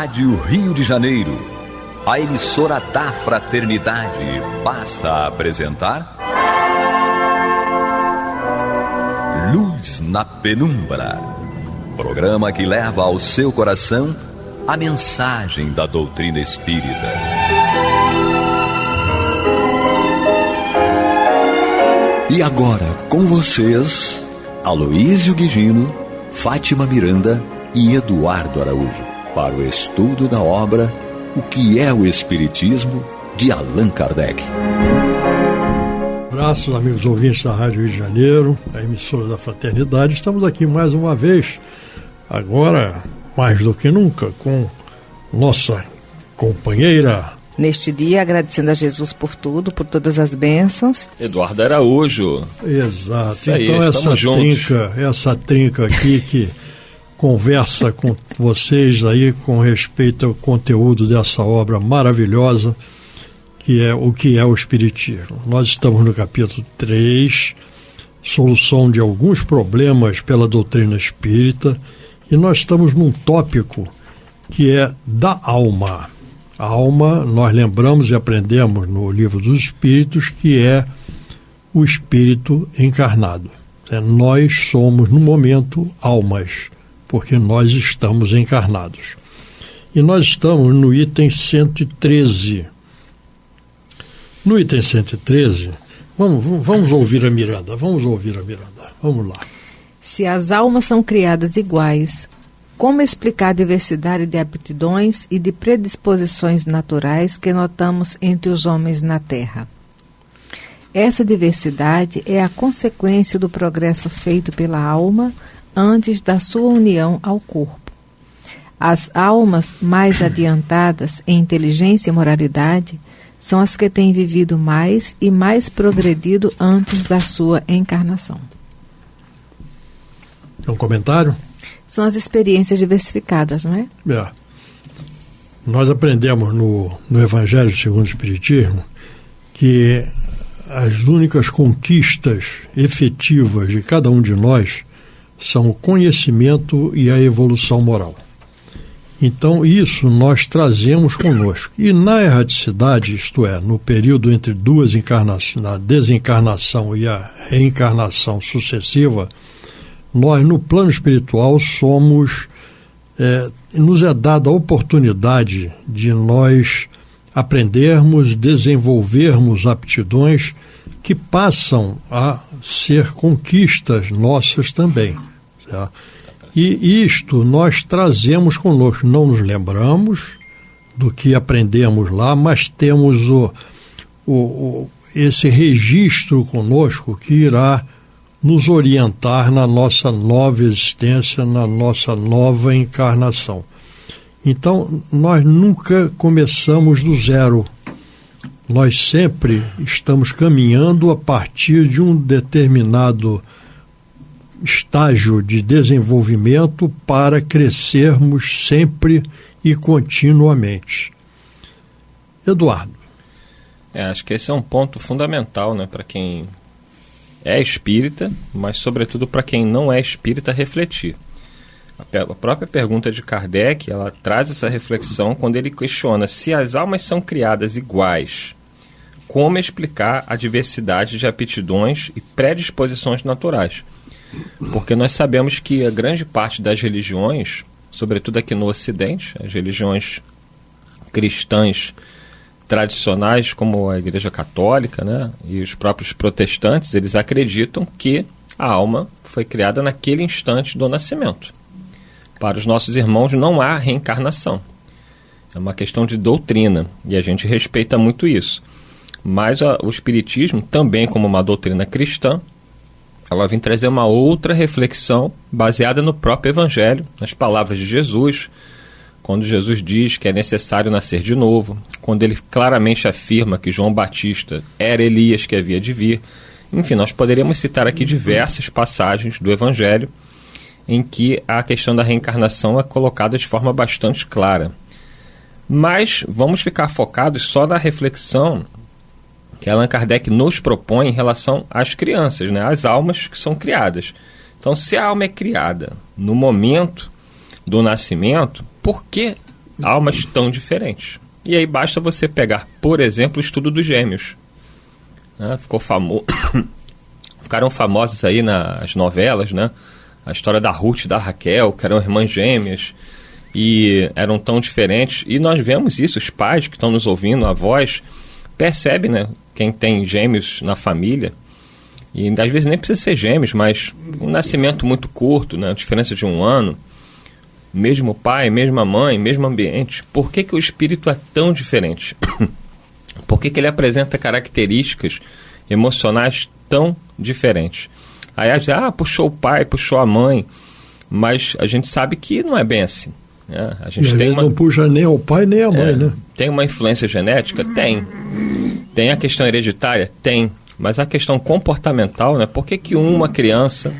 Rádio Rio de Janeiro, a emissora da fraternidade, passa a apresentar Luz na Penumbra, programa que leva ao seu coração a mensagem da doutrina espírita. E agora, com vocês, Aloísio Guigino, Fátima Miranda e Eduardo Araújo, para o estudo da obra O que é o Espiritismo, de Allan Kardec. Abraços, amigos ouvintes da Rádio Rio de Janeiro, a emissora da Fraternidade. Estamos aqui mais uma vez, agora mais do que nunca, com nossa companheira. Neste dia, agradecendo a Jesus por tudo, por todas as bênçãos. Eduardo Araújo. Exato. Aí, então essa trinca aqui que conversa com vocês aí com respeito ao conteúdo dessa obra maravilhosa, que é o que é o Espiritismo. Nós estamos no capítulo 3, solução de alguns problemas pela doutrina espírita, e nós estamos num tópico que é da alma. A alma, nós lembramos e aprendemos no Livro dos Espíritos, que é o espírito encarnado. Nós somos, no momento, almas, porque nós estamos encarnados. E nós estamos no item 113. No item 113, vamos ouvir a Miranda, vamos lá. Se as almas são criadas iguais, como explicar a diversidade de aptidões e de predisposições naturais que notamos entre os homens na Terra? Essa diversidade é a consequência do progresso feito pela alma antes da sua união ao corpo. As almas mais adiantadas em inteligência e moralidade são as que têm vivido mais e mais progredido antes da sua encarnação. Tem um comentário? São as experiências diversificadas, não é? Nós aprendemos no Evangelho segundo o Espiritismo que as únicas conquistas efetivas de cada um de nós são o conhecimento e a evolução moral. Então, isso nós trazemos conosco. E na erraticidade, isto é, no período entre duas encarnações, na desencarnação e a reencarnação sucessiva, nós, no plano espiritual, nos é dada a oportunidade de nós aprendermos, desenvolvermos aptidões que passam a ser conquistas nossas também. Certo? E isto nós trazemos conosco, não nos lembramos do que aprendemos lá, mas temos esse registro conosco que irá nos orientar na nossa nova existência, na nossa nova encarnação. Então, nós nunca começamos do zero. Nós sempre estamos caminhando a partir de um determinado estágio de desenvolvimento para crescermos sempre e continuamente. Eduardo. Acho que esse é um ponto fundamental, né, para quem é espírita, mas sobretudo para quem não é espírita refletir. A própria pergunta de Kardec, ela traz essa reflexão quando ele questiona se as almas são criadas iguais, como explicar a diversidade de aptidões e predisposições naturais. Porque nós sabemos que a grande parte das religiões, sobretudo aqui no Ocidente, as religiões cristãs tradicionais, como a Igreja Católica, né, e os próprios protestantes, eles acreditam que a alma foi criada naquele instante do nascimento. Para os nossos irmãos não há reencarnação. É uma questão de doutrina, e a gente respeita muito isso. Mas o Espiritismo, também como uma doutrina cristã, ela vem trazer uma outra reflexão baseada no próprio Evangelho, nas palavras de Jesus, quando Jesus diz que é necessário nascer de novo, quando ele claramente afirma que João Batista era Elias que havia de vir. Enfim, nós poderíamos citar aqui diversas passagens do Evangelho em que a questão da reencarnação é colocada de forma bastante clara. Mas vamos ficar focados só na reflexão que Allan Kardec nos propõe em relação às crianças, né? As almas que são criadas. Então, se a alma é criada no momento do nascimento, por que almas tão diferentes. E aí basta você pegar, por exemplo, o estudo dos gêmeos. Né? Ficaram famosos aí nas novelas, né? A história da Ruth e da Raquel, que eram irmãs gêmeas e eram tão diferentes. E nós vemos isso, os pais que estão nos ouvindo, avós, percebem, né? Quem tem gêmeos na família, e às vezes nem precisa ser gêmeos, mas um nascimento muito curto, né? Diferença de 1 ano, mesmo pai, mesma mãe, mesmo ambiente. Por que o espírito é tão diferente? Por que ele apresenta características emocionais tão diferentes? Aí puxou o pai, puxou a mãe, mas a gente sabe que não é bem assim. Né? A gente não puxa nem o pai nem a mãe, né? Tem uma influência genética? Tem. Tem a questão hereditária? Tem. Mas a questão comportamental, né? Por que uma criança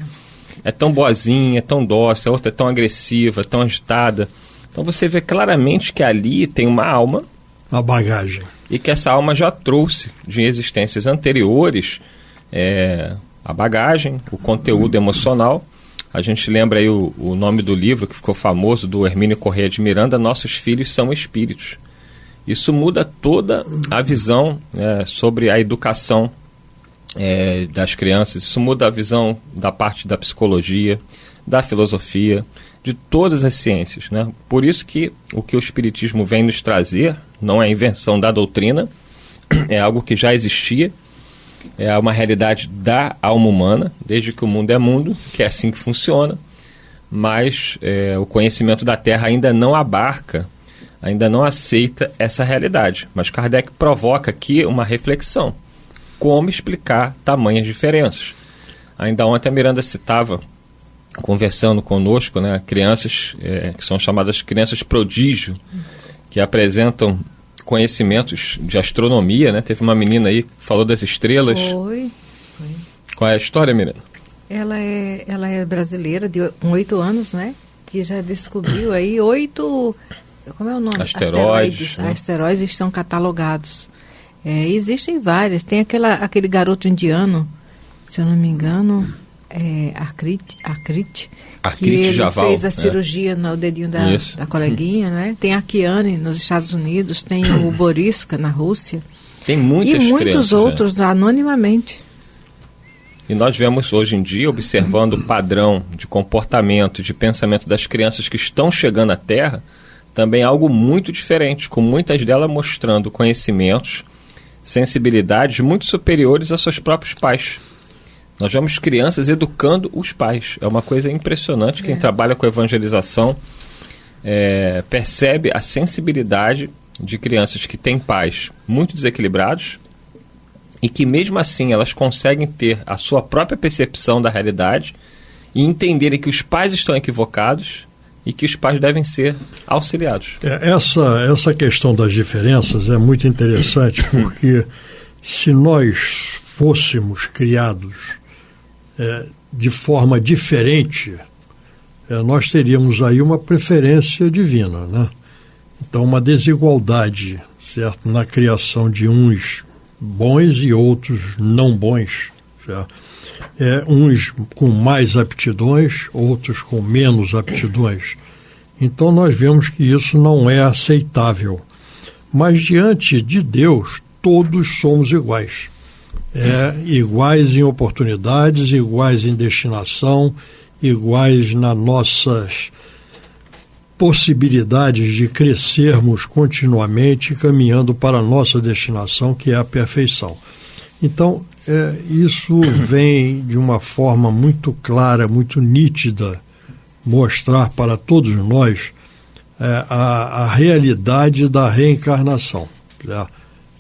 é tão boazinha, é tão dócil, a outra é tão agressiva, tão agitada? Então você vê claramente que ali tem uma alma. A bagagem. E que essa alma já trouxe de existências anteriores a bagagem, o conteúdo emocional. A gente lembra aí o nome do livro que ficou famoso, do Hermínio Corrêa de Miranda, Nossos Filhos São Espíritos. Isso muda toda a visão sobre a educação das crianças. Isso muda a visão da parte da psicologia, da filosofia, de todas as ciências, né? Por isso que o Espiritismo vem nos trazer não é invenção da doutrina, é algo que já existia, é uma realidade da alma humana, desde que o mundo é mundo, que é assim que funciona, mas o conhecimento da Terra ainda não abarca, ainda não aceita essa realidade. Mas Kardec provoca aqui uma reflexão. Como explicar tamanhas diferenças? Ainda ontem a Miranda citava, conversando conosco, né, crianças que são chamadas crianças prodígio, que apresentam conhecimentos de astronomia, né? Teve uma menina aí que falou das estrelas. Foi. Qual é a história, Miranda? Ela é brasileira, de 8 anos, né? Que já descobriu aí 8... Como é o nome? Asteroides. Né? Asteroides estão catalogados. Existem várias. Tem aquele garoto indiano, se eu não me engano, Akrit, que ele Javal, fez a cirurgia no dedinho da coleguinha, né? Tem a Kiane nos Estados Unidos, tem o Boriska na Rússia. Tem muitas crianças. E muitos crianças, outros, né? Anonimamente. E nós vemos hoje em dia, observando o padrão de comportamento, de pensamento das crianças que estão chegando à Terra, também algo muito diferente, com muitas delas mostrando conhecimentos, sensibilidades muito superiores aos seus próprios pais. Nós vemos crianças educando os pais. É uma coisa impressionante. Quem trabalha com evangelização percebe a sensibilidade de crianças que têm pais muito desequilibrados e que mesmo assim elas conseguem ter a sua própria percepção da realidade e entenderem que os pais estão equivocados e que os pais devem ser auxiliados. Essa questão das diferenças é muito interessante, porque se nós fôssemos criados de forma diferente, nós teríamos aí uma preferência divina, né? Então, uma desigualdade, certo? Na criação de uns bons e outros não bons, certo? Uns com mais aptidões, outros com menos aptidões. Então nós vemos que isso não é aceitável. Mas diante de Deus, todos somos iguais. Iguais em oportunidades, iguais em destinação, iguais nas nossas possibilidades de crescermos continuamente, caminhando para a nossa destinação, que é a perfeição. Então, isso vem de uma forma muito clara, muito nítida, mostrar para todos nós a realidade da reencarnação, né?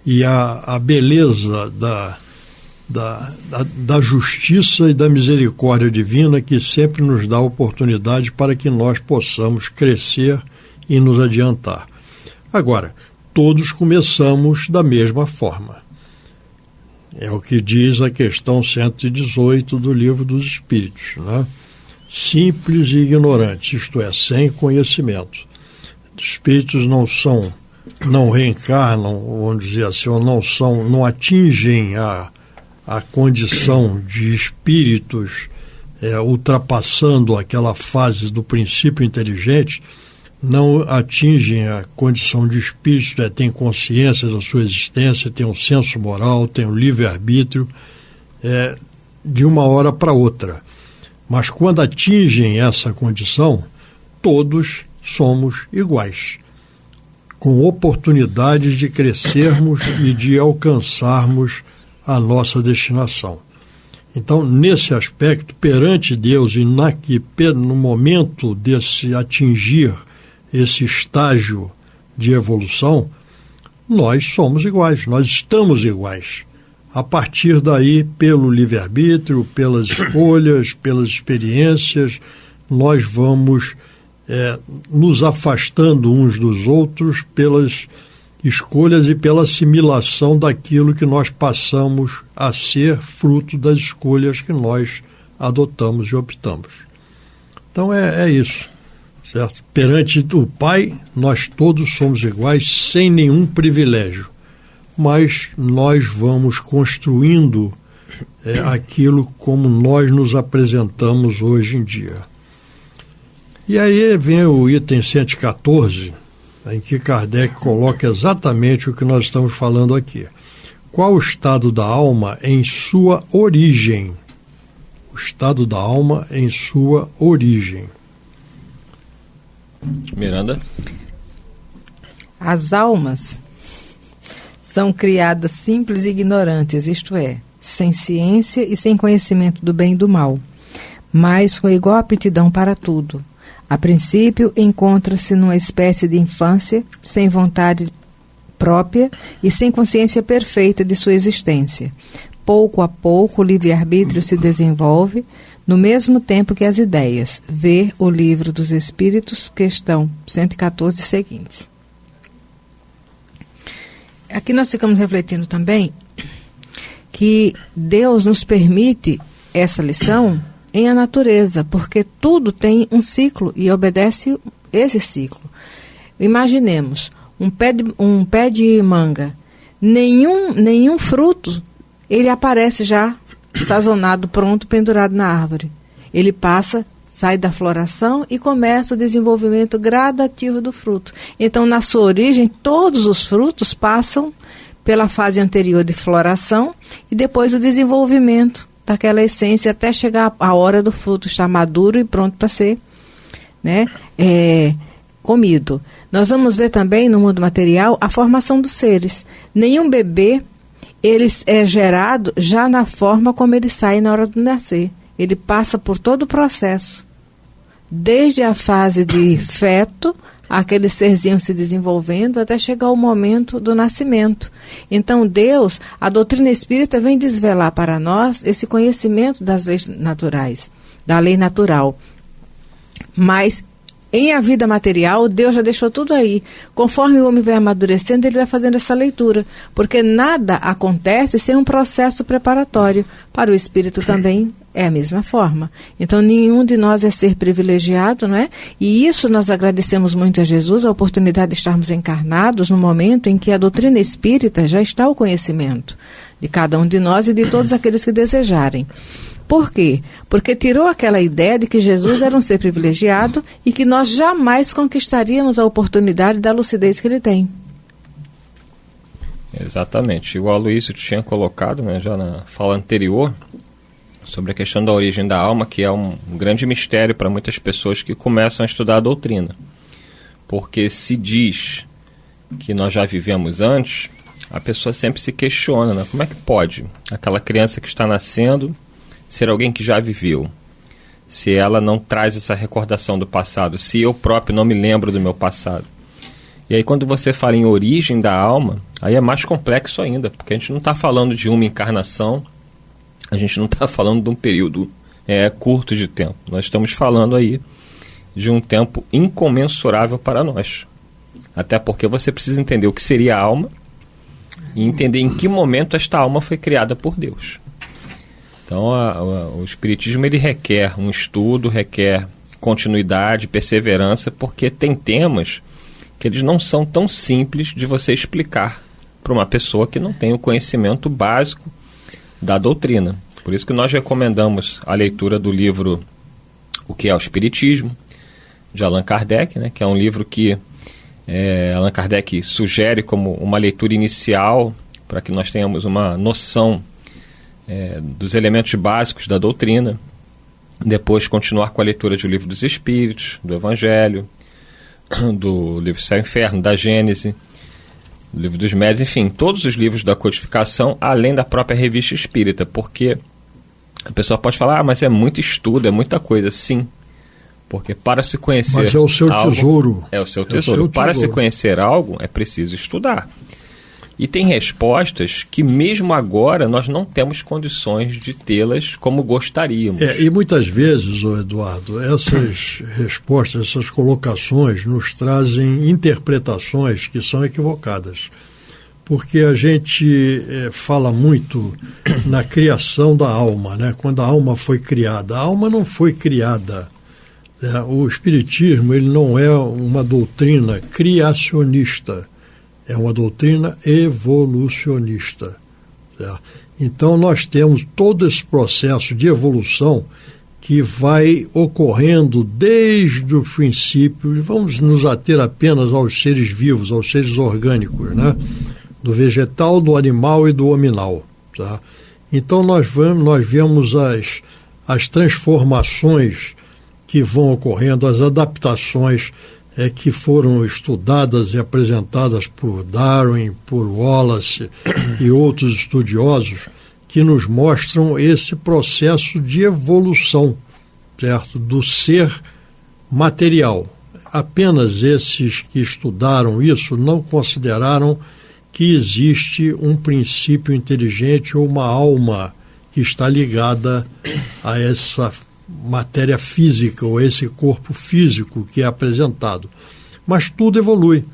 E a beleza da justiça e da misericórdia divina, que sempre nos dá oportunidade para que nós possamos crescer e nos adiantar. Agora, todos começamos da mesma forma. É o que diz a questão 118 do Livro dos Espíritos, né? Simples e ignorantes, isto é, sem conhecimento. Os espíritos não reencarnam, vamos dizer assim, ou não atingem a condição de espíritos ultrapassando aquela fase do princípio inteligente não atingem a condição de espírito, têm consciência da sua existência, têm um senso moral, têm um livre-arbítrio, de uma hora para outra. Mas quando atingem essa condição, todos somos iguais, com oportunidades de crescermos e de alcançarmos a nossa destinação. Então, nesse aspecto, perante Deus e no momento de se atingir esse estágio de evolução, nós somos iguais, nós estamos iguais. A partir daí, pelo livre-arbítrio, pelas escolhas, pelas experiências, nós vamos nos afastando uns dos outros pelas escolhas e pela assimilação daquilo que nós passamos a ser fruto das escolhas que nós adotamos e optamos. Então é isso, certo? Perante o Pai, nós todos somos iguais, sem nenhum privilégio, mas nós vamos construindo aquilo como nós nos apresentamos hoje em dia. E aí vem o item 114, em que Kardec coloca exatamente o que nós estamos falando aqui. Qual o estado da alma em sua origem? O estado da alma em sua origem. Miranda? As almas são criadas simples e ignorantes, isto é, sem ciência e sem conhecimento do bem e do mal, mas com igual aptidão para tudo. A princípio, encontra-se numa espécie de infância, sem vontade própria e sem consciência perfeita de sua existência. Pouco a pouco, o livre-arbítrio se desenvolve, no mesmo tempo que as ideias. Vê o Livro dos Espíritos, questão 114 e seguintes. Aqui nós ficamos refletindo também que Deus nos permite essa lição em a natureza, porque tudo tem um ciclo e obedece esse ciclo. Imaginemos um pé de manga, nenhum fruto ele aparece já sazonado, pronto, pendurado na árvore. Ele passa, sai da floração e começa o desenvolvimento gradativo do fruto. Então, na sua origem, todos os frutos passam pela fase anterior de floração e depois o desenvolvimento daquela essência até chegar a hora do fruto estar maduro e pronto para ser, comido. Nós vamos ver também no mundo material a formação dos seres. Nenhum bebê ele é gerado já na forma como ele sai na hora de nascer. Ele passa por todo o processo, desde a fase de feto, aquele serzinho se desenvolvendo, até chegar ao momento do nascimento. Então Deus, a doutrina espírita vem desvelar para nós esse conhecimento das leis naturais, da lei natural. Mas em a vida material, Deus já deixou tudo aí. Conforme o homem vai amadurecendo, ele vai fazendo essa leitura, porque nada acontece sem um processo preparatório. Para o espírito também é a mesma forma. Então, nenhum de nós é ser privilegiado, não é? E isso nós agradecemos muito a Jesus, a oportunidade de estarmos encarnados no momento em que a doutrina espírita já está ao conhecimento de cada um de nós e de todos aqueles que desejarem. Por quê? Porque tirou aquela ideia de que Jesus era um ser privilegiado e que nós jamais conquistaríamos a oportunidade da lucidez que ele tem. Exatamente. Igual o Luísio tinha colocado, já na fala anterior, sobre a questão da origem da alma, que é um grande mistério para muitas pessoas que começam a estudar a doutrina. Porque se diz que nós já vivemos antes, a pessoa sempre se questiona, como é que pode aquela criança que está nascendo ser alguém que já viveu, se ela não traz essa recordação do passado, se eu próprio não me lembro do meu passado. E aí quando você fala em origem da alma, aí é mais complexo ainda, porque a gente não está falando de uma encarnação, a gente não está falando de um período curto de tempo, nós estamos falando aí de um tempo incomensurável para nós. Até porque você precisa entender o que seria a alma e entender em que momento esta alma foi criada por Deus. Então, o Espiritismo ele requer um estudo, requer continuidade, perseverança, porque tem temas que eles não são tão simples de você explicar para uma pessoa que não tem o conhecimento básico da doutrina. Por isso que nós recomendamos a leitura do livro O que é o Espiritismo, de Allan Kardec, né, que é um livro que Allan Kardec sugere como uma leitura inicial para que nós tenhamos uma noção dos elementos básicos da doutrina. Depois continuar com a leitura do Livro dos Espíritos, do Evangelho, do Livro Céu e Inferno, da Gênese, do Livro dos Médiuns, enfim, todos os livros da codificação, além da própria Revista Espírita, porque a pessoa pode falar, mas é muito estudo, é muita coisa. Sim, porque para se conhecer mas é o seu tesouro. É o seu tesouro. Para se conhecer algo, é preciso estudar. E tem respostas que mesmo agora nós não temos condições de tê-las como gostaríamos. E muitas vezes, Eduardo, essas respostas, essas colocações nos trazem interpretações que são equivocadas. Porque a gente fala muito na criação da alma, né? Quando a alma foi criada. A alma não foi criada. O Espiritismo ele não é uma doutrina criacionista. É uma doutrina evolucionista. Certo? Então, nós temos todo esse processo de evolução que vai ocorrendo desde o princípio. Vamos nos ater apenas aos seres vivos, aos seres orgânicos, né? Do vegetal, do animal e do hominal. Tá? Então, nós vemos as transformações que vão ocorrendo, as adaptações que foram estudadas e apresentadas por Darwin, por Wallace e outros estudiosos que nos mostram esse processo de evolução, certo? Do ser material. Apenas esses que estudaram isso não consideraram que existe um princípio inteligente ou uma alma que está ligada a essa matéria física ou esse corpo físico que é apresentado. Mas tudo evolui.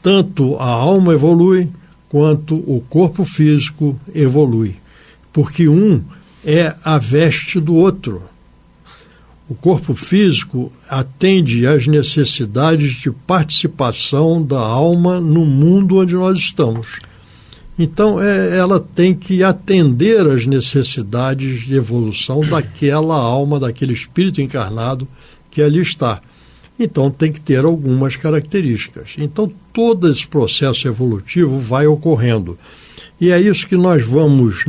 Tanto a alma evolui, quanto o corpo físico evolui. Porque um é a veste do outro. O corpo físico atende às necessidades de participação da alma no mundo onde nós estamos. Então, ela tem que atender às necessidades de evolução daquela alma, daquele espírito encarnado que ali está. Então, tem que ter algumas características. Então, todo esse processo evolutivo vai ocorrendo. E é isso que nós vamos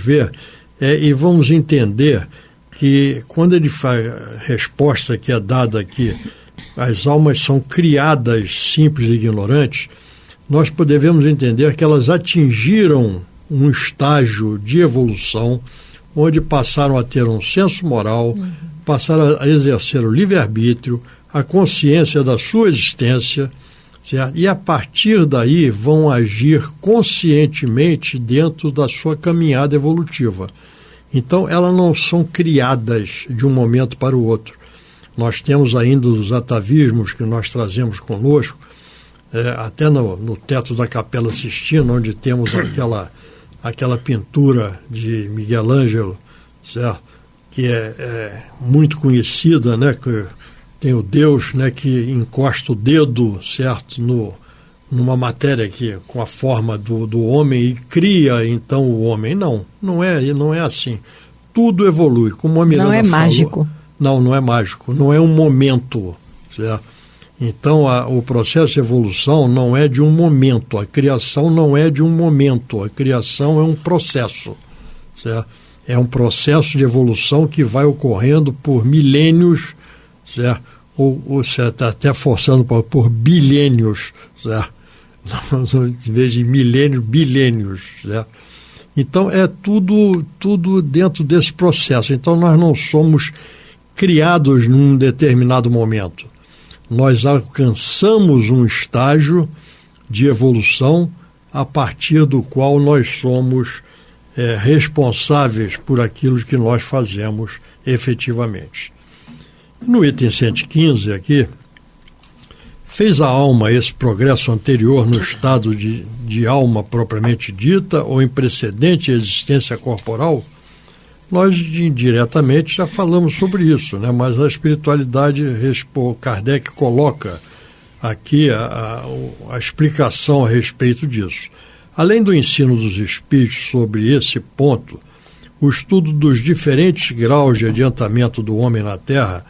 ver e vamos entender que, quando ele faz a resposta que é dada aqui, as almas são criadas simples e ignorantes, nós devemos entender que elas atingiram um estágio de evolução onde passaram a ter um senso moral, passaram a exercer o livre-arbítrio, a consciência da sua existência, certo? E a partir daí vão agir conscientemente dentro da sua caminhada evolutiva. Então, elas não são criadas de um momento para o outro. Nós temos ainda os atavismos que nós trazemos conosco, até no teto da Capela Sistina, onde temos aquela pintura de Miguel Ângelo, certo? Que é muito conhecida, né? Que tem o Deus, né, que encosta o dedo, certo, numa matéria com a forma do homem e cria então o homem. Não é assim. Tudo evolui. Como a Miranda não é falou, mágico. Não é mágico. Não é um momento, certo? Então, o processo de evolução não é de um momento, a criação não é de um momento, a criação é um processo, certo? É um processo de evolução que vai ocorrendo por milênios, certo? Ou você está até forçando por bilênios, certo? Em vez de milênios, bilênios, certo? Então, é tudo dentro desse processo. Então, nós não somos criados num determinado momento. Nós alcançamos um estágio de evolução a partir do qual nós somos responsáveis por aquilo que nós fazemos efetivamente. No item 115 aqui, fez a alma esse progresso anterior no estado de alma propriamente dita ou em precedente existência corporal? Nós indiretamente já falamos sobre isso, né? Mas a espiritualidade, Kardec coloca aqui a explicação a respeito disso. Além do ensino dos espíritos sobre esse ponto, o estudo dos diferentes graus de adiantamento do homem na Terra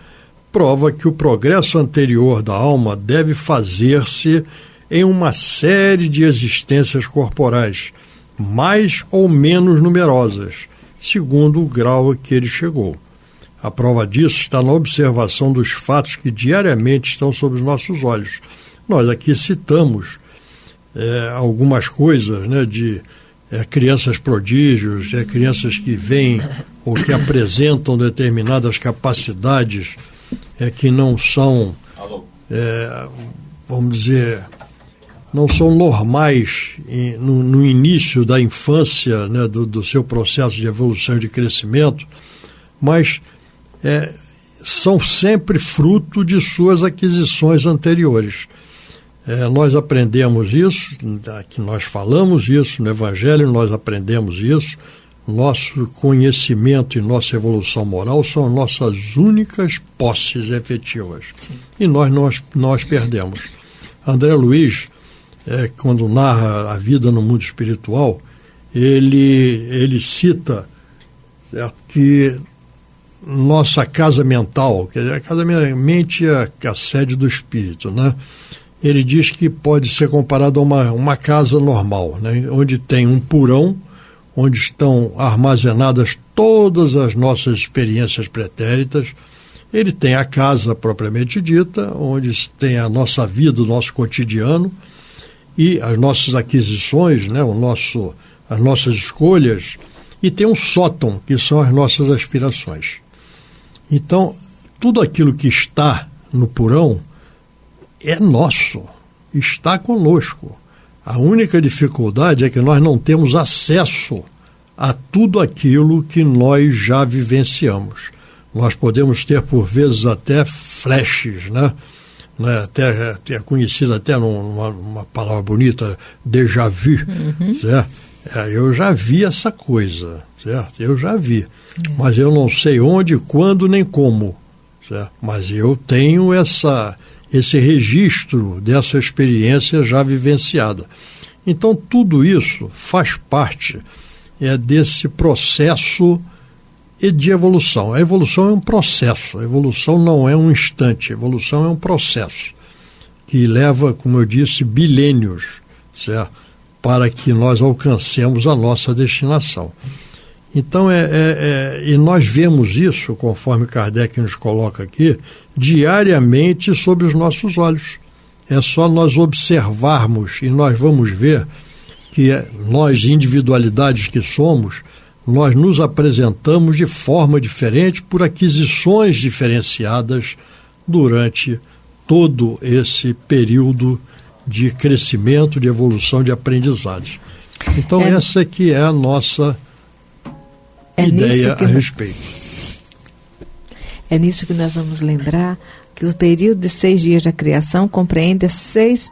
prova que o progresso anterior da alma deve fazer-se em uma série de existências corporais, mais ou menos numerosas, segundo o grau a que ele chegou. A prova disso está na observação dos fatos que diariamente estão sob os nossos olhos. Nós aqui citamos algumas coisas, né, de crianças prodígios, crianças que vêm ou que apresentam determinadas capacidades que não são, vamos dizer, não são normais no início da infância, né, do seu processo de evolução e de crescimento, mas são sempre fruto de suas aquisições anteriores. Nós aprendemos isso, que nós falamos isso no Evangelho, nós aprendemos isso. Nosso conhecimento e nossa evolução moral são nossas únicas posses efetivas. Sim. E nós perdemos. André Luiz, quando narra a vida no mundo espiritual, ele cita, certo, que nossa casa mental, quer dizer, a casa mente é a sede do espírito, né? Ele diz que pode ser comparado a uma casa normal, né? Onde tem um porão, onde estão armazenadas todas as nossas experiências pretéritas. Ele tem a casa propriamente dita, onde tem a nossa vida, o nosso cotidiano e as nossas aquisições, né? As nossas escolhas, e tem um sótão, que são as nossas aspirações. Então, tudo aquilo que está no porão é nosso, está conosco. A única dificuldade é que nós não temos acesso a tudo aquilo que nós já vivenciamos. Nós podemos ter, por vezes, até flashes, né? Até conhecido até numa palavra bonita, déjà vu, certo? Eu já vi essa coisa, certo? Eu já vi, mas eu não sei onde, quando, nem como, certo? Mas eu tenho esse registro dessa experiência já vivenciada. Então, tudo isso faz parte desse processo de evolução. A evolução é um processo, a evolução não é um instante, a evolução é um processo que leva, como eu disse, bilênios, certo? Para que nós alcancemos a nossa destinação. Então, e nós vemos isso, conforme Kardec nos coloca aqui, diariamente sob os nossos olhos. É só nós observarmos e nós vamos ver que nós, individualidades que somos, nós nos apresentamos de forma diferente por aquisições diferenciadas durante todo esse período de crescimento, de evolução, de aprendizados. Então, essa que é a nossa ideia a respeito. É nisso que nós vamos lembrar que o período de 6 dias da criação compreende 6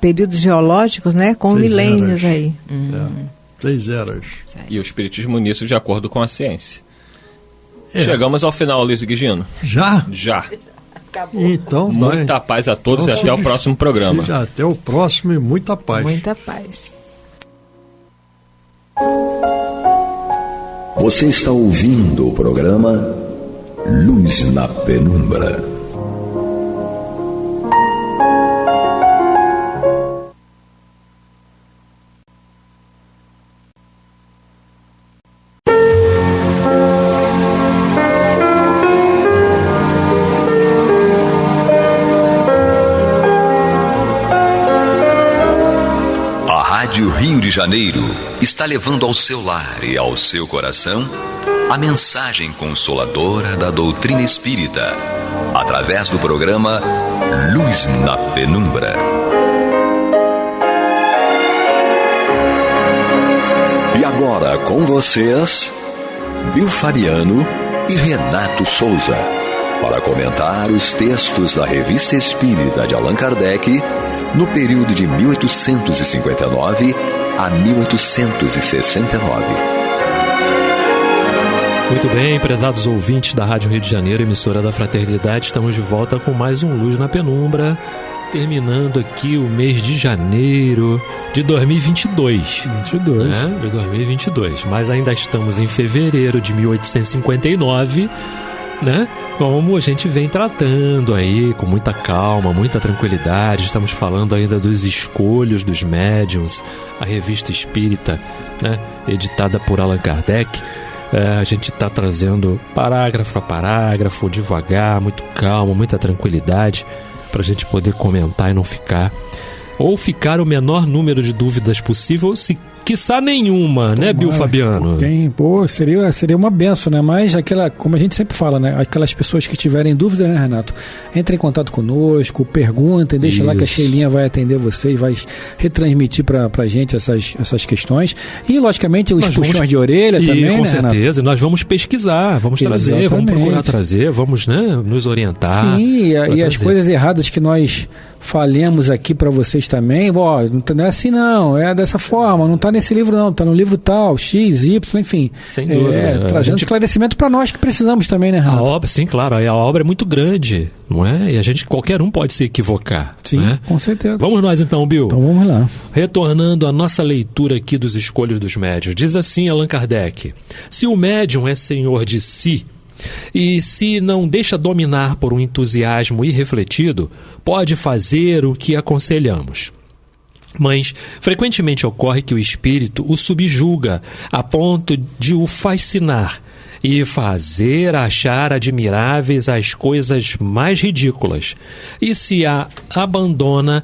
períodos geológicos, né? Com 6 milênios eras. Aí. 6 eras. E o Espiritismo nisso de acordo com a ciência. Chegamos ao final, Luiz Guigino. Já? Já. Acabou. Então, muita paz a todos e até o próximo programa. Até o próximo e muita paz. Muita paz. Você está ouvindo o programa Luz na Penumbra. Rio de Janeiro está levando ao seu lar e ao seu coração a mensagem consoladora da doutrina espírita, através do programa Luz na Penumbra. E agora com vocês, Bill Fabiano e Renato Souza, para comentar os textos da Revista Espírita de Allan Kardec no período de 1859 a 1869. Muito bem, prezados ouvintes da Rádio Rio de Janeiro, emissora da Fraternidade, estamos de volta com mais um Luz na Penumbra, terminando aqui o mês de janeiro de 2022. De 2022, mas ainda estamos em fevereiro de 1859, né, como a gente vem tratando aí com muita calma, muita tranquilidade. Estamos falando ainda dos Escolhos dos Médiuns, a revista espírita, né, editada por Allan Kardec. A gente está trazendo parágrafo a parágrafo, devagar, muito calmo, muita tranquilidade, para a gente poder comentar e não ficar o menor número de dúvidas possível, se quiçá nenhuma, né, Bill Fabiano? Seria uma benção, né? Mas como a gente sempre fala, né? Aquelas pessoas que tiverem dúvida, né, Renato? Entrem em contato conosco, perguntem, deixa lá que a Sheilinha vai atender você e vai retransmitir pra gente essas questões. E, logicamente, os puxões de orelha também, né, com Renato? certeza. Nós vamos pesquisar, vamos trazer, vamos procurar trazer, vamos, né, nos orientar. Sim, e as coisas erradas que nós falemos aqui para vocês também, não é assim não, é dessa forma, não está nesse livro não, está no livro tal, X, Y, enfim. Sem dúvida. Trazendo esclarecimento para nós que precisamos também, né, Renato? A obra, sim, claro, a obra é muito grande, não é? E qualquer um pode se equivocar. Sim, né? Com certeza. Vamos nós então, Bill? Então vamos lá. Retornando à nossa leitura aqui dos Escolhos dos Médiuns, diz assim Allan Kardec: se o médium é senhor de si, e se não deixa dominar por um entusiasmo irrefletido, pode fazer o que aconselhamos. Mas frequentemente ocorre que o espírito o subjuga a ponto de o fascinar e fazer achar admiráveis as coisas mais ridículas, e se a abandona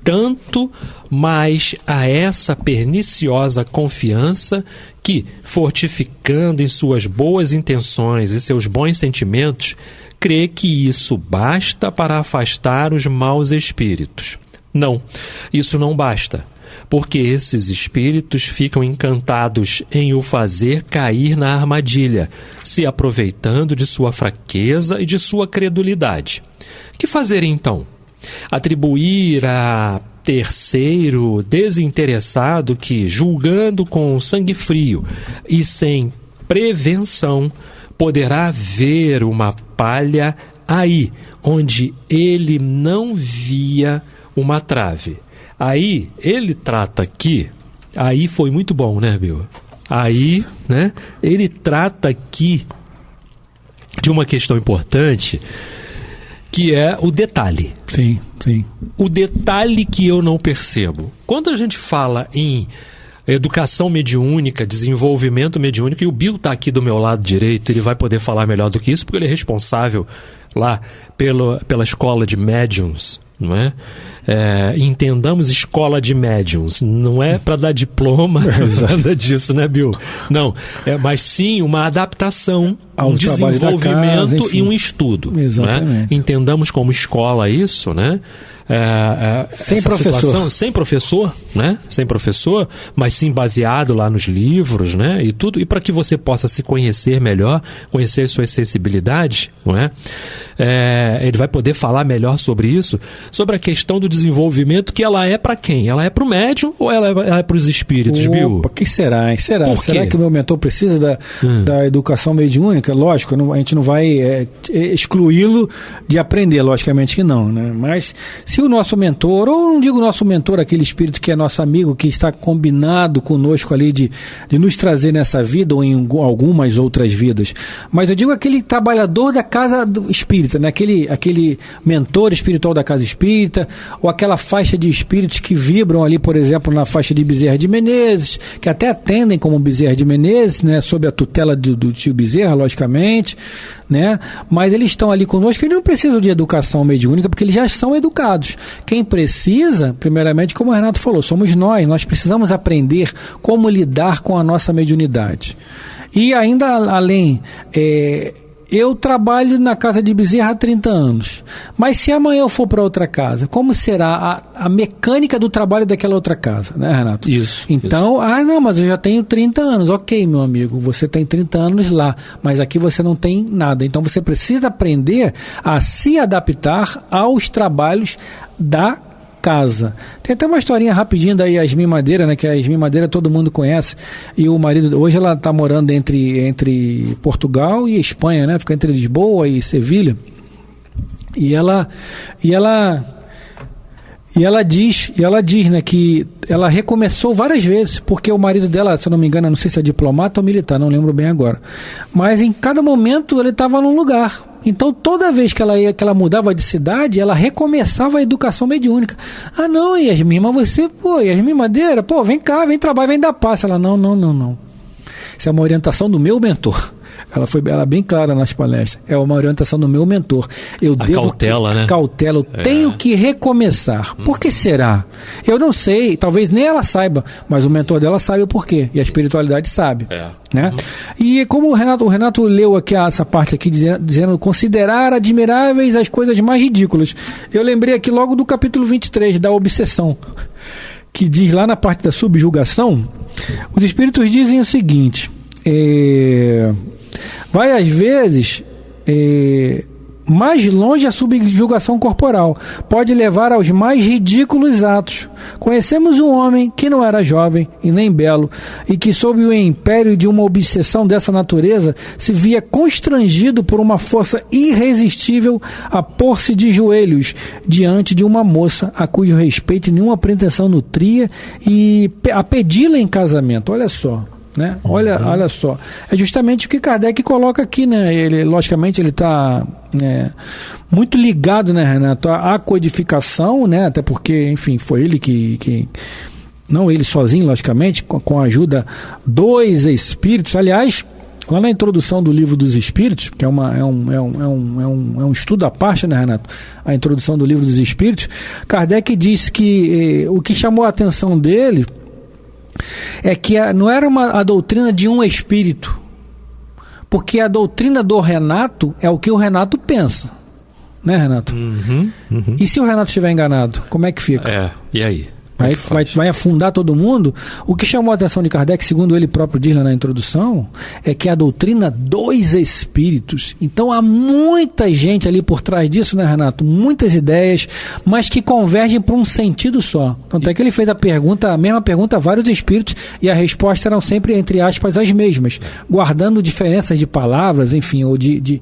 tanto mais a essa perniciosa confiança que, fortificando em suas boas intenções e seus bons sentimentos, crê que isso basta para afastar os maus espíritos. Não, isso não basta, porque esses espíritos ficam encantados em o fazer cair na armadilha, se aproveitando de sua fraqueza e de sua credulidade. Que fazer então? Atribuir a terceiro desinteressado que, julgando com sangue frio e sem prevenção, poderá ver uma palha aí onde ele não via uma trave. Aí ele trata aqui, aí foi muito bom, né, Bill? Aí, né, ele trata aqui de uma questão importante, que é o detalhe. Sim, sim. O detalhe que eu não percebo. Quando a gente fala em educação mediúnica, desenvolvimento mediúnico, e o Bill está aqui do meu lado direito, ele vai poder falar melhor do que isso, porque ele é responsável lá pela escola de médiums, não é? Entendamos escola de médiums, não é para dar diploma, nada disso, né, Bill? Não, mas sim uma adaptação, um desenvolvimento casa, e um estudo. Exatamente. Né? Entendamos como escola isso, né? Sem professor. Sem professor, né? Sem professor, mas sim baseado lá nos livros, né? E tudo, e para que você possa se conhecer melhor, conhecer suas sensibilidades, não é? Ele vai poder falar melhor sobre isso, sobre a questão do desenvolvimento, que ela é para quem? Ela é para o médium ou ela é para os espíritos, Bill? Opa, que será, hein? Será que o meu mentor precisa da educação mediúnica? Lógico, a gente não vai excluí-lo de aprender, logicamente que não, né? Mas se o nosso mentor, ou não digo nosso mentor, aquele espírito que é nosso amigo, que está combinado conosco ali de nos trazer nessa vida ou em algumas outras vidas, mas eu digo aquele trabalhador da casa espírita, né? Aquele mentor espiritual da casa espírita, ou aquela faixa de espíritos que vibram ali, por exemplo, na faixa de Bezerra de Menezes, que até atendem como Bezerra de Menezes, né? Sob a tutela do tio Bezerra, logicamente, né? Mas eles estão ali conosco e não precisam de educação mediúnica, porque eles já são educados. Quem precisa, primeiramente, como o Renato falou, somos nós precisamos aprender como lidar com a nossa mediunidade. E ainda além, eu trabalho na casa de Bezerra há 30 anos, mas se amanhã eu for para outra casa, como será a mecânica do trabalho daquela outra casa, né, Renato? Isso. Então, não, mas eu já tenho 30 anos. Ok, meu amigo, você tem 30 anos lá, mas aqui você não tem nada. Então você precisa aprender a se adaptar aos trabalhos da casa. Tem até uma historinha rapidinho da Yasmin Madeira, né, que a Yasmin Madeira todo mundo conhece, e o marido, hoje ela está morando entre Portugal e Espanha, né, fica entre Lisboa e Sevilha, e ela E ela diz, né, que ela recomeçou várias vezes, porque o marido dela, se eu não me engano, não sei se é diplomata ou militar, não lembro bem agora. Mas em cada momento ele estava num lugar. Então toda vez que ela mudava de cidade, ela recomeçava a educação mediúnica. Ah, não, Yasmin, mas você, Yasmin Madeira, vem cá, vem trabalhar, vem dar passe. Ela, não. Isso é uma orientação do meu mentor. Ela é bem clara nas palestras. É uma orientação do meu mentor. Cautela, né? Eu tenho que recomeçar. Por que será? Eu não sei, talvez nem ela saiba, mas o mentor dela sabe o porquê. E a espiritualidade sabe. Né? E como o Renato leu aqui essa parte aqui, dizendo considerar admiráveis as coisas mais ridículas. Eu lembrei aqui logo do capítulo 23, da obsessão, que diz lá na parte da subjugação, os espíritos dizem o seguinte... vai às vezes mais longe a subjugação corporal, pode levar aos mais ridículos atos. Conhecemos um homem que não era jovem e nem belo, e que sob o império de uma obsessão dessa natureza se via constrangido por uma força irresistível a pôr-se de joelhos diante de uma moça a cujo respeito nenhuma pretensão nutria e a pedi-la em casamento. Olha só. Né? Olha só, é justamente o que Kardec coloca aqui, né? Ele, logicamente, ele está muito ligado, né, Renato, à codificação, né? Até porque, enfim, foi ele que não ele sozinho, logicamente, com a ajuda dos espíritos. Aliás, lá na introdução do Livro dos Espíritos, que é um estudo à parte, né, Renato? A introdução do Livro dos Espíritos, Kardec diz que o que chamou a atenção dele é que não era a doutrina de um espírito, porque a doutrina do Renato é o que o Renato pensa, né, Renato? E se o Renato estiver enganado, como é que fica? E aí? Vai afundar todo mundo. O que chamou a atenção de Kardec, segundo ele próprio diz lá na introdução, é que é a doutrina dos espíritos. Então há muita gente ali por trás disso, né, Renato? Muitas ideias, mas que convergem para um sentido só. Tanto é que ele fez a mesma pergunta a vários espíritos e a resposta eram sempre, entre aspas, as mesmas, guardando diferenças de palavras, enfim, ou de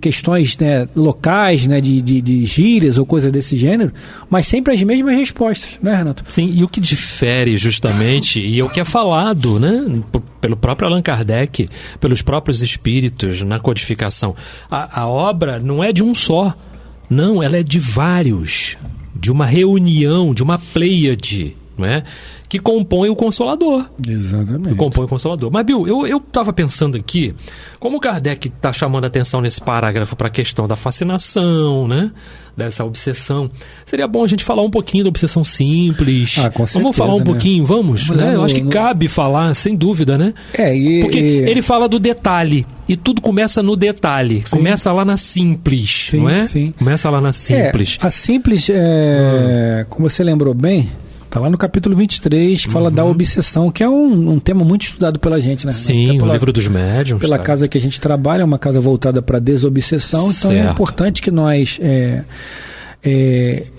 questões, né, locais, né, de gírias ou coisa desse gênero, mas sempre as mesmas respostas, né, Renato? Sim, e o que difere justamente, e é o que é falado, né, pelo próprio Allan Kardec, pelos próprios espíritos na codificação, a obra não é de um só, não, ela é de vários, de uma reunião, de uma pleiade, não é? Que compõe o Consolador. Exatamente. Compõe o Consolador. Mas, Bill, eu estava pensando aqui, como Kardec está chamando a atenção nesse parágrafo para a questão da fascinação, né? Dessa obsessão, seria bom a gente falar um pouquinho da obsessão simples. Com certeza, vamos falar um pouquinho, vamos? Né? Eu acho que cabe falar, sem dúvida, né? Porque ele fala do detalhe, e tudo começa no detalhe. Sim. Começa lá na simples, não é? Sim. Começa lá na simples. A simples, como você lembrou bem, está lá no capítulo 23, que fala da obsessão, que é um tema muito estudado pela gente, né? Sim, no Livro dos Médiuns. Pela casa que a gente trabalha, é uma casa voltada para a desobsessão, então é importante que nós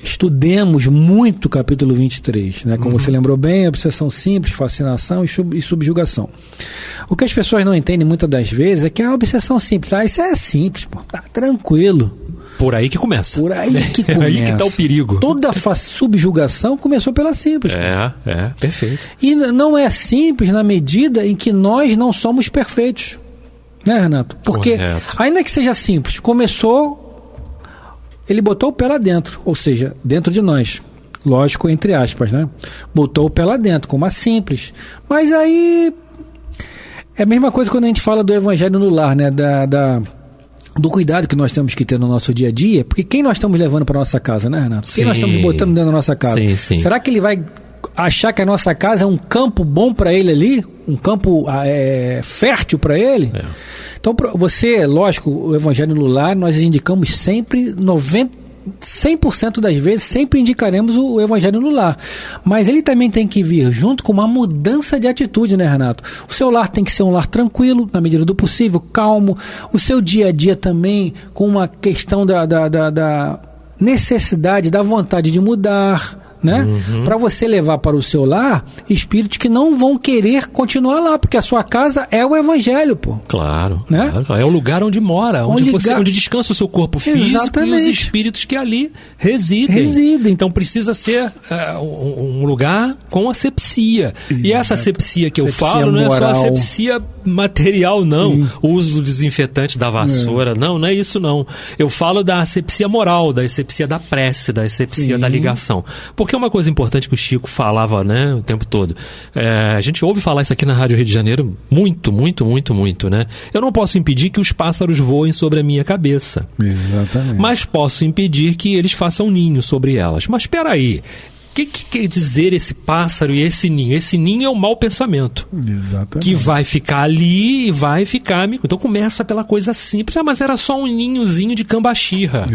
estudemos muito o capítulo 23, né? Como você lembrou bem, obsessão simples, fascinação e subjugação. O que as pessoas não entendem muitas das vezes é que a obsessão simples, isso é simples, tá tranquilo. Por aí que começa. Por aí que começa. É aí que está o perigo. Toda subjugação começou pela simples. Perfeito. E não é simples na medida em que nós não somos perfeitos. Né, Renato? Porque, ainda que seja simples, começou, ele botou o pé lá dentro, ou seja, dentro de nós. Lógico, entre aspas, né? Botou o pé lá dentro, como a simples. Mas aí é a mesma coisa quando a gente fala do evangelho no lar, né? Do cuidado que nós temos que ter no nosso dia a dia, porque quem nós estamos levando para nossa casa, né, Renato? Quem nós estamos botando dentro da nossa casa? Sim. Será que ele vai achar que a nossa casa é um campo bom para ele ali? Um campo fértil para ele? Então, você, lógico, o evangelho no lar, nós indicamos sempre 100% das vezes, sempre indicaremos o evangelho no lar. Mas ele também tem que vir junto com uma mudança de atitude, né, Renato? O seu lar tem que ser um lar tranquilo, na medida do possível, calmo. O seu dia a dia também com uma questão da necessidade, da vontade de mudar, né? Para você levar para o seu lar espíritos que não vão querer continuar lá, porque a sua casa é o evangelho, pô. Claro, né? Claro. É o lugar onde mora, onde descansa o seu corpo físico. Exatamente. E os espíritos que ali residem. Então precisa ser um lugar com asepsia. E essa asepsia que eu falo não é só asepsia material, não. Sim. O uso do desinfetante da vassoura, não é isso não. Eu falo da asepsia moral, da asepsia da prece, da asepsia da ligação. Porque é uma coisa importante que o Chico falava, né, o tempo todo. A gente ouve falar isso aqui na Rádio Rio de Janeiro muito, né? Eu não posso impedir que os pássaros voem sobre a minha cabeça. Exatamente. Mas posso impedir que eles façam ninho sobre elas. Mas espera aí. O que quer dizer esse pássaro e esse ninho? Esse ninho é um mau pensamento. Exatamente. Que vai ficar ali e vai ficar... Então começa pela coisa simples. Mas era só um ninhozinho de cambaxirra.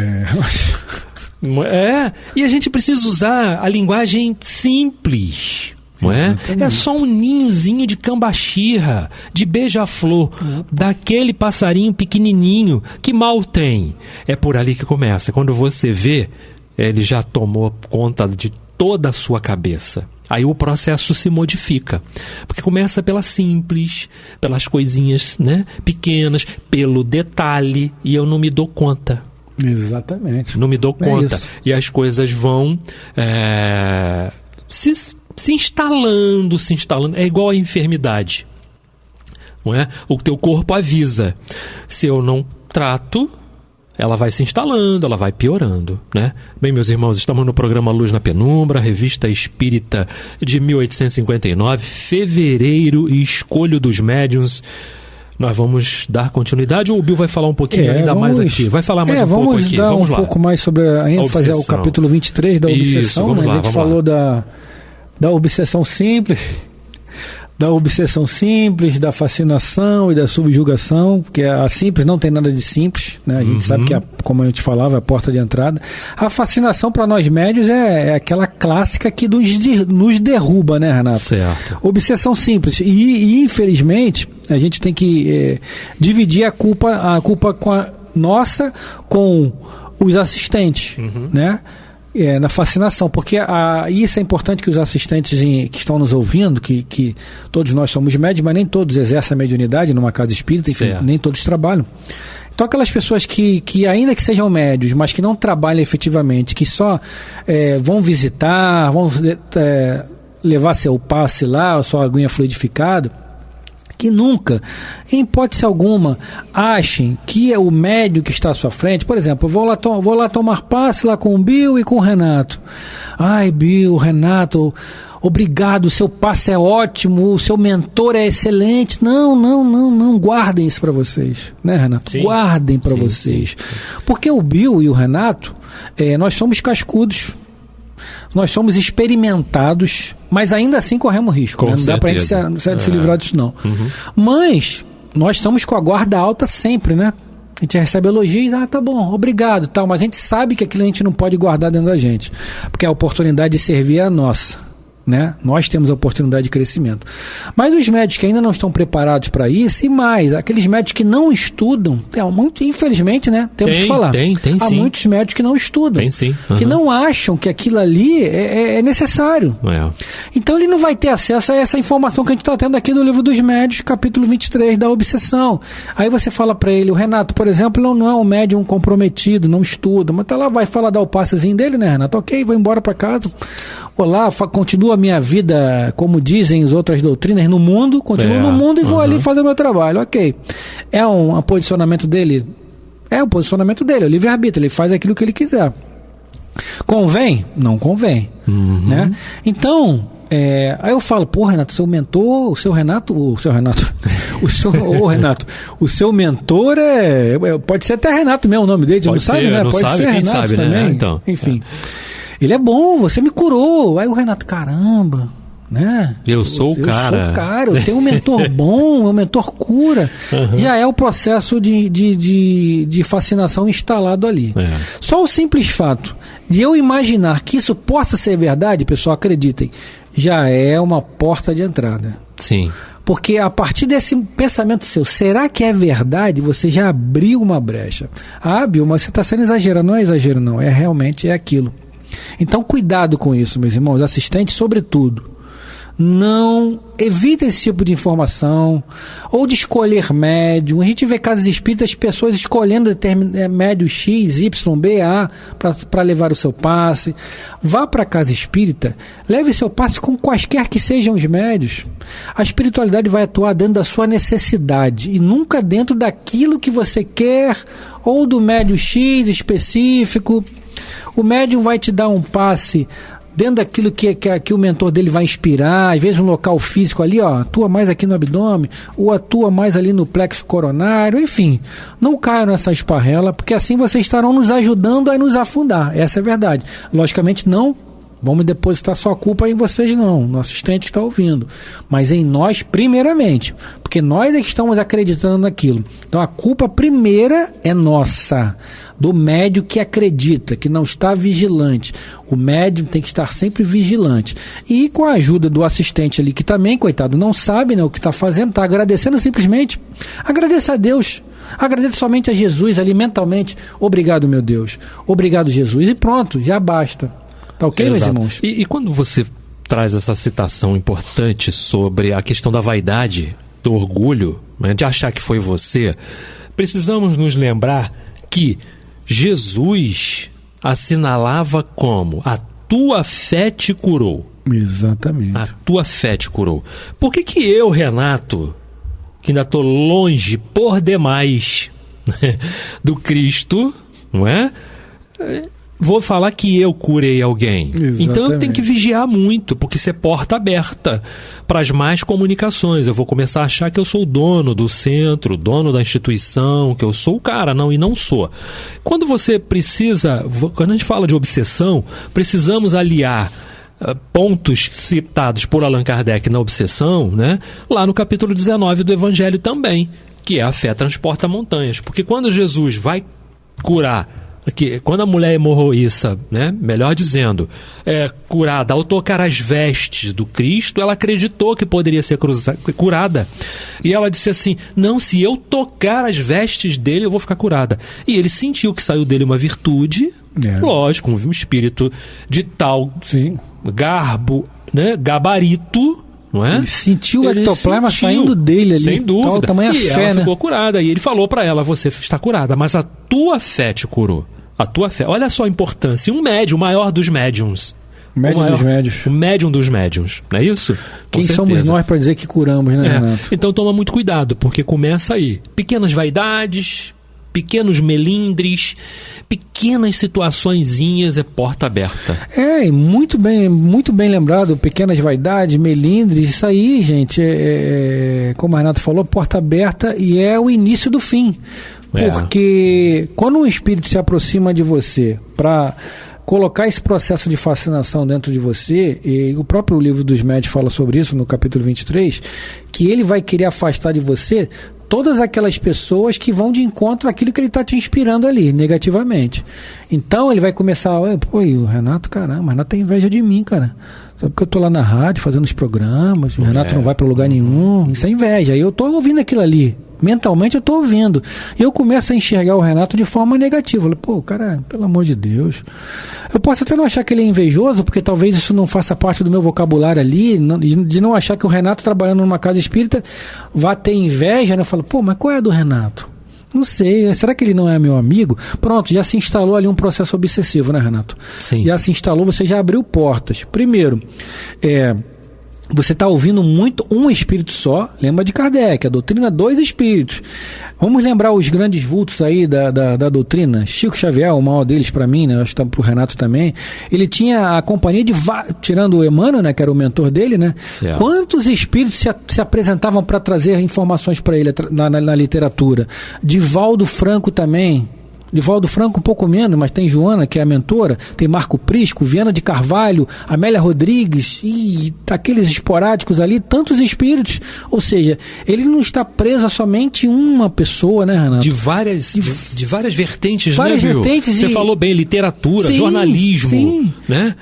E a gente precisa usar a linguagem simples. Não é? É só um ninhozinho de cambaxirra, de beija-flor, daquele passarinho pequenininho que mal tem. É por ali que começa. Quando você vê, ele já tomou conta de toda a sua cabeça. Aí o processo se modifica, porque começa pela simples, pelas coisinhas, né, pequenas, pelo detalhe, e eu não me dou conta. Exatamente. Não me dou conta. E as coisas vão se instalando. É igual a enfermidade. Não é? O teu corpo avisa. Se eu não trato, ela vai se instalando, ela vai piorando, né? Bem, meus irmãos, estamos no programa Luz na Penumbra, revista espírita de 1859, fevereiro, e escolho dos médiuns. Nós vamos dar continuidade ou o Bill vai falar um pouquinho ainda mais aqui? Vai falar mais um pouco aqui. Vamos dar um pouco mais sobre a ênfase ao capítulo 23 da obsessão. Vamos lá, a gente falou da obsessão simples, da fascinação e da subjugação, porque a simples não tem nada de simples, né? A gente sabe que, como a gente falava, é a porta de entrada. A fascinação para nós médios é aquela clássica que nos derruba, né, Renato? Certo. Obsessão simples. E infelizmente, a gente tem que dividir a culpa nossa com os assistentes, né? Na fascinação, porque isso é importante que os assistentes que estão nos ouvindo, que todos nós somos médios, mas nem todos exercem a mediunidade numa casa espírita, nem todos trabalham. Então aquelas pessoas que ainda que sejam médios, mas que não trabalham efetivamente, que só vão visitar, vão levar seu passe lá, sua aguinha fluidificada, que nunca, em hipótese alguma, achem que é o médium que está à sua frente. Por exemplo, vou lá tomar passe lá com o Bill e com o Renato. Ai, Bill, Renato, obrigado, o seu passe é ótimo, o seu mentor é excelente. Não, guardem isso para vocês, né, Renato? Sim. Guardem para vocês. Sim. Porque o Bill e o Renato, nós somos cascudos. Nós somos experimentados, mas ainda assim corremos risco. Né? Não dá para a gente se livrar disso, não. Mas nós estamos com a guarda alta sempre, né? A gente recebe elogios, tá bom, obrigado, tal, mas a gente sabe que aquilo a gente não pode guardar dentro da gente, porque a oportunidade de servir é a nossa. Né? Nós temos a oportunidade de crescimento. Mas os médicos que ainda não estão preparados para isso, e mais, aqueles médicos que não estudam, infelizmente, né? Temos que falar. Há muitos médicos que não estudam, que não acham que aquilo ali é necessário. Então ele não vai ter acesso a essa informação que a gente está tendo aqui no Livro dos Médiuns, capítulo 23, da obsessão. Aí você fala para ele, o Renato, por exemplo, não é um médium comprometido, não estuda, mas tá lá, vai falar, dar o passezinho dele, né, Renato? Ok, vou embora para casa. Olá, continua a minha vida, como dizem as outras doutrinas, no mundo, continuo no mundo e vou ali fazer o meu trabalho, ok. É um posicionamento dele? É o posicionamento dele, é o livre-arbítrio, ele faz aquilo que ele quiser. Convém? Não convém. Né? Então, aí eu falo, Renato, seu mentor, o seu mentor pode ser até Renato mesmo o nome dele, não sabe, né? Pode ser Renato sabe, também. Né? Então, enfim. Ele é bom, você me curou. Aí o Renato, caramba, né? Eu sou o cara, eu tenho um mentor bom, meu mentor cura. Já é o processo de fascinação instalado ali. Só o simples fato de eu imaginar que isso possa ser verdade, pessoal, acreditem, já é uma porta de entrada. Sim. Porque a partir desse pensamento seu, será que é verdade? Você já abriu uma brecha. Bill, mas você está sendo exagerado. Não é exagero, não. Realmente aquilo. Então, cuidado com isso, meus irmãos, assistentes, sobretudo. Não evita esse tipo de informação, ou de escolher médium. A gente vê casas espíritas, pessoas escolhendo médium X, Y, B, A para levar o seu passe. Vá para a casa espírita, leve seu passe com quaisquer que sejam os médios. A espiritualidade vai atuar dentro da sua necessidade e nunca dentro daquilo que você quer, ou do médium X específico. O médium vai te dar um passe dentro daquilo que o mentor dele vai inspirar, às vezes um local físico ali, atua mais aqui no abdômen, ou atua mais ali no plexo coronário, enfim, não caiam nessa esparrela, porque assim vocês estarão nos ajudando a nos afundar, essa é a verdade. Logicamente não vamos depositar sua culpa em vocês não, no assistente que está ouvindo, mas em nós primeiramente, porque nós é que estamos acreditando naquilo. Então a culpa primeira é nossa, do médium que acredita, que não está vigilante. O médium tem que estar sempre vigilante. E com a ajuda do assistente ali, que também, coitado, não sabe, né, o que está fazendo, está agradecendo simplesmente. Agradeça a Deus. Agradeça somente a Jesus ali mentalmente. Obrigado, meu Deus. Obrigado, Jesus. E pronto, já basta. Tá ok, meus irmãos? E quando você traz essa citação importante sobre a questão da vaidade, do orgulho, né, de achar que foi você, precisamos nos lembrar que Jesus assinalava como: a tua fé te curou. Exatamente. A tua fé te curou. Por que eu, Renato, que ainda estou longe por demais do Cristo, não é? Vou falar que eu curei alguém. Exatamente. Então eu tenho que vigiar muito, porque isso é porta aberta para as más comunicações. Eu vou começar a achar que eu sou o dono do centro, dono da instituição, que eu sou o cara, e não sou. Quando a gente fala de obsessão, precisamos aliar pontos citados por Allan Kardec na obsessão, né, lá no capítulo 19 do Evangelho também, que é a fé transporta montanhas. Porque quando Jesus vai curar, quando a mulher hemorroíça, né, melhor dizendo, curada ao tocar as vestes do Cristo, ela acreditou que poderia ser curada. E ela disse assim: não, se eu tocar as vestes dele, eu vou ficar curada. E ele sentiu que saiu dele uma virtude, lógico, um espírito de tal garbo, né, gabarito, não é? Ele sentiu o ectoplasma saindo dele ali. Sem dúvida. Tal, tamanha e fé, ela né? ficou curada. E ele falou para ela: você está curada, mas a tua fé te curou. A tua fé. Olha só a importância. Um médium, o maior dos médiums. O médium dos médiums. Não é isso? Quem somos nós para dizer que curamos, né, Renato? Então toma muito cuidado, porque começa aí. Pequenas vaidades, pequenos melindres, pequenas situaçõezinhas, é porta aberta. Muito bem lembrado. Pequenas vaidades, melindres, isso aí, gente, como o Renato falou, porta aberta, e é o início do fim. Porque quando um espírito se aproxima de você para colocar esse processo de fascinação dentro de você, e o próprio livro dos médiuns fala sobre isso no capítulo 23, que ele vai querer afastar de você todas aquelas pessoas que vão de encontro àquilo que ele está te inspirando ali, negativamente. Então ele vai começar, o Renato, caramba, o Renato tem inveja de mim, cara. Só porque eu tô lá na rádio fazendo os programas, o Renato não vai para lugar nenhum, isso é inveja. Aí eu tô ouvindo aquilo ali, mentalmente eu tô ouvindo. E eu começo a enxergar o Renato de forma negativa. Eu falo, cara, pelo amor de Deus. Eu posso até não achar que ele é invejoso, porque talvez isso não faça parte do meu vocabulário ali, de não achar que o Renato trabalhando numa casa espírita vai ter inveja, né? Eu falo, mas qual é a do Renato? Não sei, será que ele não é meu amigo? Pronto, já se instalou ali um processo obsessivo, né, Renato? Sim. Já se instalou, você já abriu portas. Primeiro, você está ouvindo muito um espírito só. Lembra de Kardec, a doutrina, 2 espíritos. Vamos lembrar os grandes vultos aí da doutrina. Chico Xavier, o maior deles para mim, né? Acho que para o Renato também. Ele tinha a companhia de, tirando o Emmanuel, né, que era o mentor dele, né? Certo. Quantos espíritos se apresentavam para trazer informações para ele na literatura? Divaldo Franco também. Divaldo Franco um pouco menos, mas tem Joana, que é a mentora, tem Marco Prisco, Viana de Carvalho, Amélia Rodrigues, e aqueles esporádicos ali, tantos espíritos. Ou seja, ele não está preso a somente uma pessoa, né, Renato? De várias vertentes, várias, né, vertentes. Você falou bem, literatura, jornalismo, sim. Né?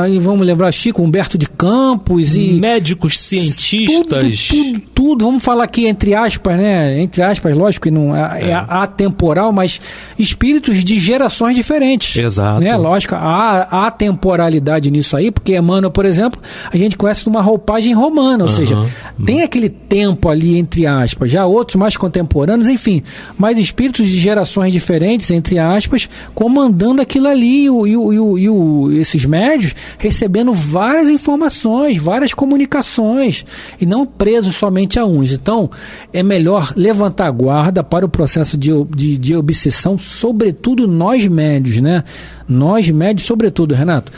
Aí vamos lembrar Chico Humberto de Campos e médicos, cientistas. Tudo. Vamos falar aqui entre aspas, né? Entre aspas, lógico que não é atemporal, mas espíritos de gerações diferentes. Exato. Né? Lógico, há temporalidade nisso aí, porque Emmanuel, por exemplo, a gente conhece numa roupagem romana, ou seja, tem aquele tempo ali, entre aspas, já outros mais contemporâneos, enfim, mas espíritos de gerações diferentes, entre aspas, comandando aquilo ali, esses médios recebendo várias informações, várias comunicações, e não presos somente a uns. Então, é melhor levantar a guarda para o processo de obsessão, sobretudo nós médios, né? Nós médios, sobretudo, Renato.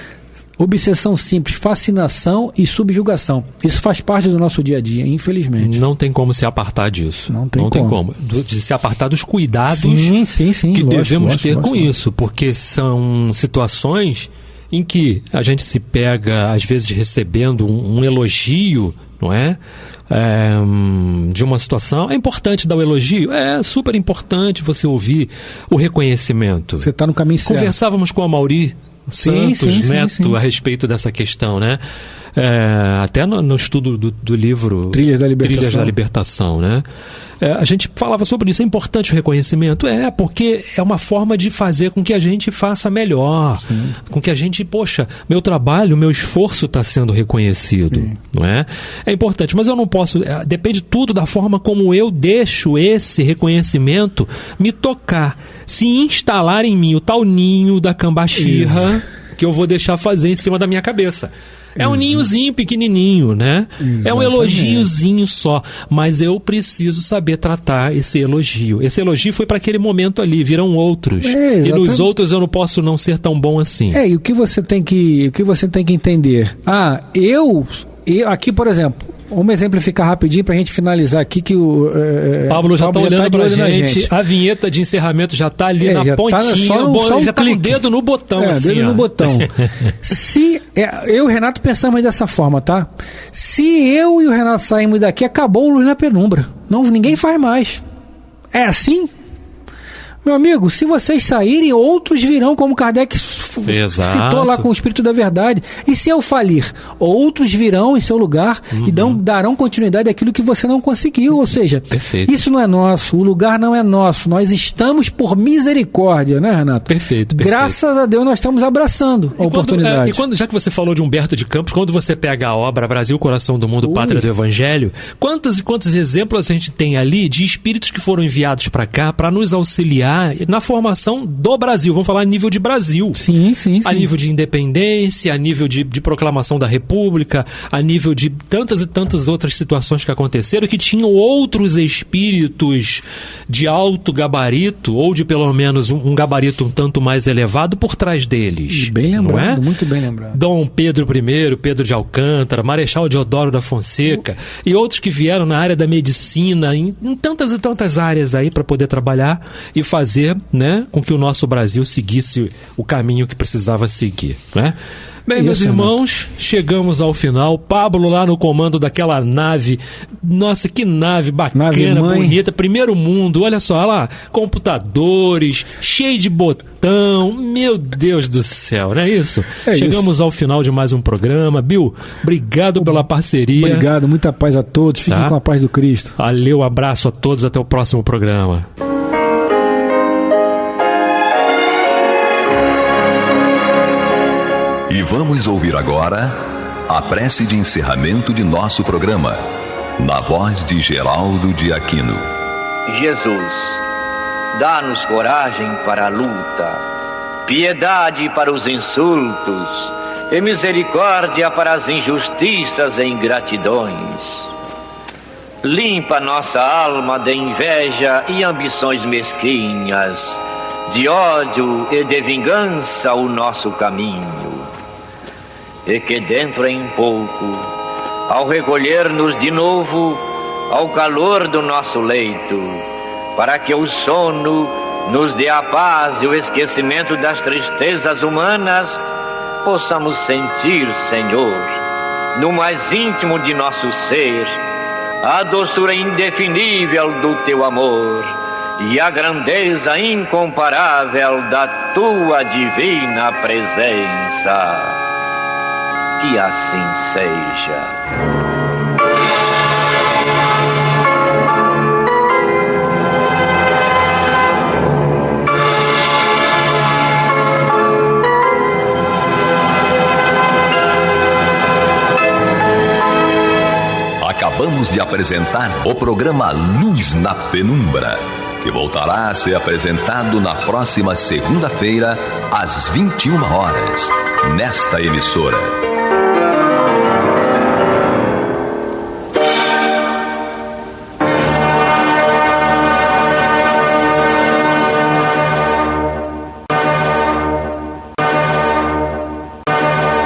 Obsessão simples, fascinação e subjugação. Isso faz parte do nosso dia a dia, infelizmente. Não tem como se apartar disso. Não tem como. De se apartar dos cuidados sim, que lógico, devemos ter com lógico. isso, porque são situações em que a gente se pega, às vezes, recebendo um elogio, não é? De uma situação. É importante dar o elogio? É super importante você ouvir o reconhecimento. Você está no caminho certo. Conversávamos com a Mauri Santos Neto a respeito dessa questão, né? Até no estudo do livro Trilhas da Libertação, né? A gente falava sobre isso. É importante o reconhecimento? Porque é uma forma de fazer com que a gente faça melhor. Sim. Com que a gente, poxa, meu trabalho, meu esforço está sendo reconhecido. Sim. Não é? É importante, mas eu não posso... Depende tudo da forma como eu deixo esse reconhecimento me tocar. Se instalar em mim o tal ninho da cambachirra que eu vou deixar fazer em cima da minha cabeça. É um ninhozinho pequenininho, né? Exatamente. É um elogiozinho só, mas eu preciso saber tratar esse elogio. Esse elogio foi para aquele momento ali, viram outros. E nos outros eu não posso não ser tão bom assim. E o que você tem que entender? Eu aqui, por exemplo, vamos exemplificar rapidinho pra gente finalizar aqui que o Pablo já tá olhando pra gente. A vinheta de encerramento já tá ali na pontinha. Já tá com o dedo no botão, assim. Dedo no botão. Eu e o Renato pensamos dessa forma, tá? Se eu e o Renato saímos daqui, acabou o Luz na Penumbra. Ninguém faz mais. É assim? Meu amigo, se vocês saírem, outros virão, como Kardec citou lá com o Espírito da Verdade. E se eu falir, outros virão em seu lugar e darão continuidade àquilo que você não conseguiu. Ou seja, perfeito. Isso não é nosso, o lugar não é nosso. Nós estamos por misericórdia, né, Renato? Perfeito. Graças a Deus nós estamos abraçando a oportunidade. Já que você falou de Humberto de Campos, quando você pega a obra Brasil, Coração do Mundo, Pátria do Evangelho, quantos e quantos exemplos a gente tem ali de espíritos que foram enviados para cá para nos auxiliar na formação do Brasil, vamos falar a nível de Brasil. Sim. A nível de independência, a nível de proclamação da República, a nível de tantas e tantas outras situações que aconteceram, que tinham outros espíritos de alto gabarito, ou de pelo menos um gabarito um tanto mais elevado por trás deles. Bem lembrado, muito bem lembrado. Dom Pedro I, Pedro de Alcântara, Marechal Deodoro da Fonseca, e outros que vieram na área da medicina, em tantas e tantas áreas aí para poder trabalhar e fazer, né, com que o nosso Brasil seguisse o caminho que precisava seguir, né? Bem, meus irmãos, chegamos ao final. Pablo lá no comando daquela nave. Nossa, que nave bacana, bonita. Primeiro mundo, olha só, olha lá. Computadores, cheio de botão. Meu Deus do céu, não é isso? Chegamos ao final de mais um programa. Bill, obrigado pela parceria. Obrigado, muita paz a todos. Fiquem com a paz do Cristo. Valeu, abraço a todos. Até o próximo programa. E vamos ouvir agora a prece de encerramento de nosso programa, na voz de Geraldo de Aquino. Jesus, dá-nos coragem para a luta, piedade para os insultos e misericórdia para as injustiças e ingratidões. Limpa nossa alma de inveja e ambições mesquinhas, de ódio e de vingança o nosso caminho. E que dentro em pouco, ao recolher-nos de novo ao calor do nosso leito, para que o sono nos dê a paz e o esquecimento das tristezas humanas, possamos sentir, Senhor, no mais íntimo de nosso ser, a doçura indefinível do Teu amor e a grandeza incomparável da Tua divina presença. Que assim seja. Acabamos de apresentar o programa Luz na Penumbra, que voltará a ser apresentado na próxima segunda-feira, às 21 horas, nesta emissora.